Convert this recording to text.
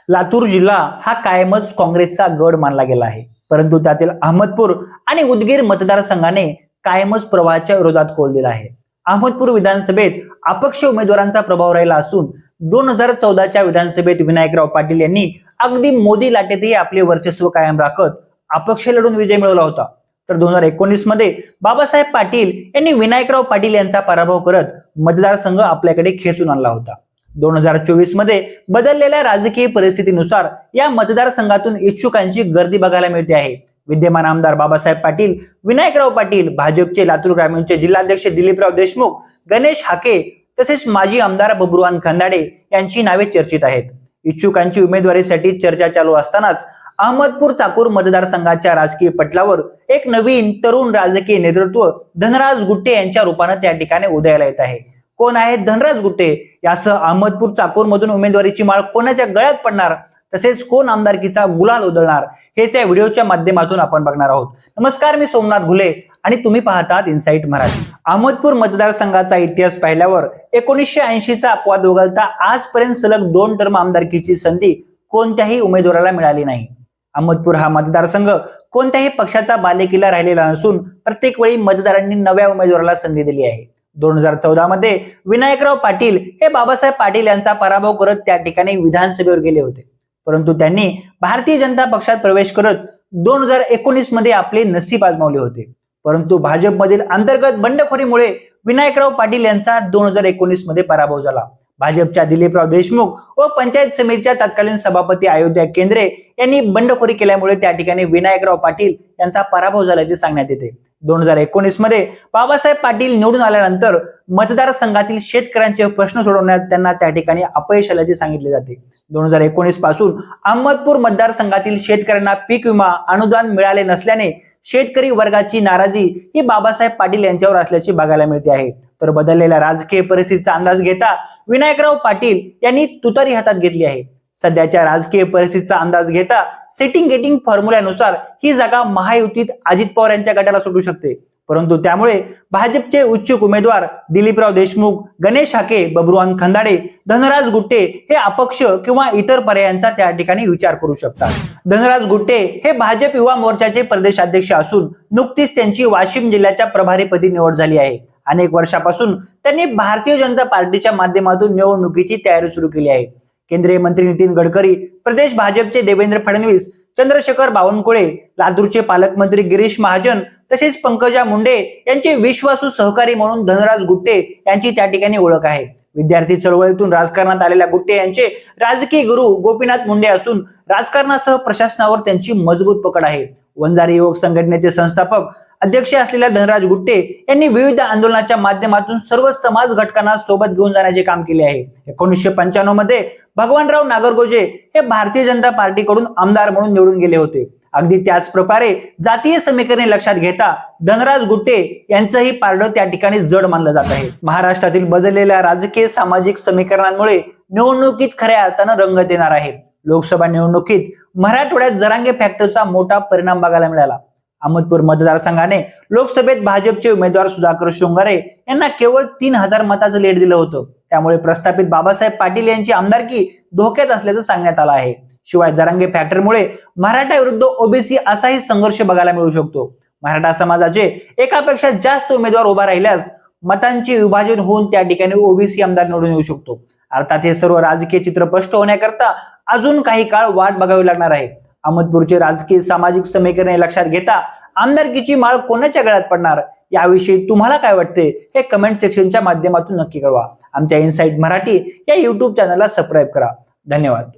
लातूर जिल्हा हा कायमच काँग्रेसचा गड मानला गेला आहे, परंतु त्यातील अहमदपूर आणि उदगीर मतदारसंघाने कायमच प्रवाहाच्या विरोधात कौल दिला आहे. अहमदपूर विधानसभेत अपक्ष उमेदवारांचा प्रभाव राहिला असून 2014च्या विधानसभेत विनायकराव पाटील यांनी अगदी मोदी लाटेतही आपले वर्चस्व कायम राखत अपक्ष लढून विजय मिळवला होता. तर 2019 मध्ये बाबासाहेब पाटील यांनी विनायकराव पाटील यांचा पराभव करत मतदारसंघ आपल्याकडे खेचून आणला होता. 2024 मध्ये बदललेल्या राजकीय परिस्थितीनुसार या मतदारसंघातून इच्छुकांची गर्दी बघायला मिळते आहे. विद्यमान आमदार बाबासाहेब पाटील, विनायकराव पाटील, भाजपचे लातूर ग्रामीणचे जिल्हाध्यक्ष दिलीपराव देशमुख, गणेश हाके तसेच माजी आमदार बबरूवान खंदाडे यांची नावे चर्चित आहेत. इच्छुकांची उमेदवारीसाठी चर्चा चालू असतानाच अहमदपूर चाकूर मतदारसंघाच्या राजकीय पटलावर एक नवीन तरुण राजकीय नेतृत्व धनराज गुट्टे यांच्या रूपाने त्या ठिकाणी उदयाला येत आहे. कोण आहेत धनराज गुट्टे? यासह अहमदपूर चाकूर मधून उमेदवारीची माळ कोणाच्या गळ्यात पडणार, तसेच कोण आमदारकीचा गुलाल उधळणार, हेच या व्हिडिओच्या माध्यमातून आपण बघणार आहोत. नमस्कार, मी सोमनाथ घुले आणि तुम्ही पाहतात इनसाइट मराठी. अहमदपूर मतदारसंघाचा इतिहास पाहिल्यावर 1980चा अपवाद वगळता आजपर्यंत सलग 2 टर्म आमदारकीची संधी कोणत्याही उमेदवाराला मिळाली नाही. अहमदपूर हा मतदारसंघ कोणत्याही पक्षाचा बालेकिल्ला राहिलेला नसून प्रत्येक वेळी मतदारांनी नव्या उमेदवाराला संधी दिली आहे. 2014 मध्ये विनायकराव पाटील हे बाबासाहेब पाटील यांचा पराभव करत त्या ठिकाणी विधानसभेवर गेले होते, परंतु त्यांनी भारतीय जनता पक्षात प्रवेश करत 2019 मध्ये आपले नशीब आजमावले होते. परंतु भाजपमधील अंतर्गत बंडखोरीमुळे विनायकराव पाटील यांचा 2019 मध्ये पराभव झाला. भाजपच्या दिलीपराव देशमुख व पंचायत समितीच्या तत्कालीन सभापती अयोध्या केंद्रे यांनी बंडखोरी केल्यामुळे त्या ठिकाणी विनायकराव पाटील यांचा पराभव झाल्याचे सांगण्यात येते. 2019 मध्ये बाबासाहेब पाटील निवडून आल्यानंतर मतदारसंघातील शेतकऱ्यांचे प्रश्न सोडवण्यात त्यांना त्या ठिकाणी अपयश आल्याचे सांगितले जाते. 2019 पासून अहमदपूर मतदारसंघातील शेतकऱ्यांना पीक विमा अनुदान मिळाले नसल्याने शेतकरी वर्गाची नाराजी ही बाबासाहेब पाटील यांच्यावर असल्याची बघायला मिळते आहे. तर बदललेल्या राजकीय परिस्थितीचा अंदाज घेता विनायकराव पाटील यांनी तुतारी हातात घेतली आहे. सध्याच्या राजकीय परिस्थितीचा अंदाज घेता सेटिंग गेटिंग फॉर्म्युल्यानुसार ही जागा महायुतीत अजित पवार यांच्या गटाला सुटू शकते, परंतु त्यामुळे भाजपचे इच्छुक उमेदवार दिलीपराव देशमुख, गणेश हाके, बबरूवान खंदाडे, धनराज गुट्टे हे अपक्ष किंवा इतर पर्यायांचा त्या ठिकाणी विचार करू शकतात. धनराज गुट्टे हे भाजप युवा मोर्चाचे प्रदेशाध्यक्ष असून नुकतीच त्यांची वाशिम जिल्ह्याच्या प्रभारीपदी निवड झाली आहे. अनेक वर्षापासून त्यांनी भारतीय जनता पार्टीच्या माध्यमातून निवडणुकीची तयारी सुरू केली आहे. केंद्रीय मंत्री नितीन गडकरी, प्रदेश भाजपचे देवेंद्र फडणवीस, चंद्रशेखर बावनकुळे, लातूरचे पालकमंत्री गिरीश महाजन तसेच पंकजा मुंडे यांचे विश्वासू सहकारी म्हणून धनराज गुट्टे यांची त्या ठिकाणी ओळख आहे. विद्यार्थी चळवळीतून राजकारणात आलेल्या गुट्टे यांचे राजकीय गुरु गोपीनाथ मुंडे असून राजकारणासह प्रशासनावर त्यांची मजबूत पकड आहे. वंजारी युवक संघटनेचे संस्थापक अध्यक्ष असलेल्या धनराज गुट्टे यांनी विविध आंदोलनाच्या माध्यमातून सर्व समाज घटकांना सोबत घेऊन जाण्याचे काम केले आहे. 1995 मध्ये भगवानराव नागरगोजे हे भारतीय जनता पार्टीकडून आमदार म्हणून निवडून गेले होते. अगदी त्याच प्रकारे जातीय समीकरणे लक्षात घेता धनराज गुट्टे यांचंही पारडं त्या ठिकाणी जड मानलं जात आहे. महाराष्ट्रातील बदललेल्या राजकीय सामाजिक समीकरणांमुळे निवडणुकीत खऱ्या अर्थानं रंगत येणार आहे. लोकसभा निवडणुकीत मराठवाड्यात जरांगे फॅक्टरचा मोठा परिणाम बघायला मिळाला. अहमदपूर मतदारसंघाने लोकसभेत भाजपचे उमेदवार सुधाकर शृंगारे यांना केवळ 3000 मताचं लीड दिलं होतं. त्यामुळे प्रस्थापित बाबासाहेब पाटील यांची आमदारकी धोक्यात असल्याचं सांगण्यात आलं आहे. शिवाय जरांगे फॅक्टरमुळे मराठा विरुद्ध ओबीसी असाही संघर्ष बघायला मिळू शकतो. मराठा समाजाचे एकापेक्षा जास्त उमेदवार उभा राहिल्यास मतांचे विभाजन होऊन त्या ठिकाणी ओबीसी आमदार निवडून येऊ शकतो. अर्थात हे सर्व राजकीय चित्र स्पष्ट होण्याकरता अजून काही काळ वाट बघावी लागणार आहे. अहमदपूरचे राजकीय सामाजिक समीकरणे लक्षात घेता आमदारकीची माळ कोणाच्या गळ्यात पडणार याविषयी तुम्हाला काय वाटते हे कमेंट सेक्शनच्या माध्यमातून नक्की कळवा. आमच्या इनसाइट मराठी या युट्यूब चॅनलला सबस्क्राईब करा. धन्यवाद.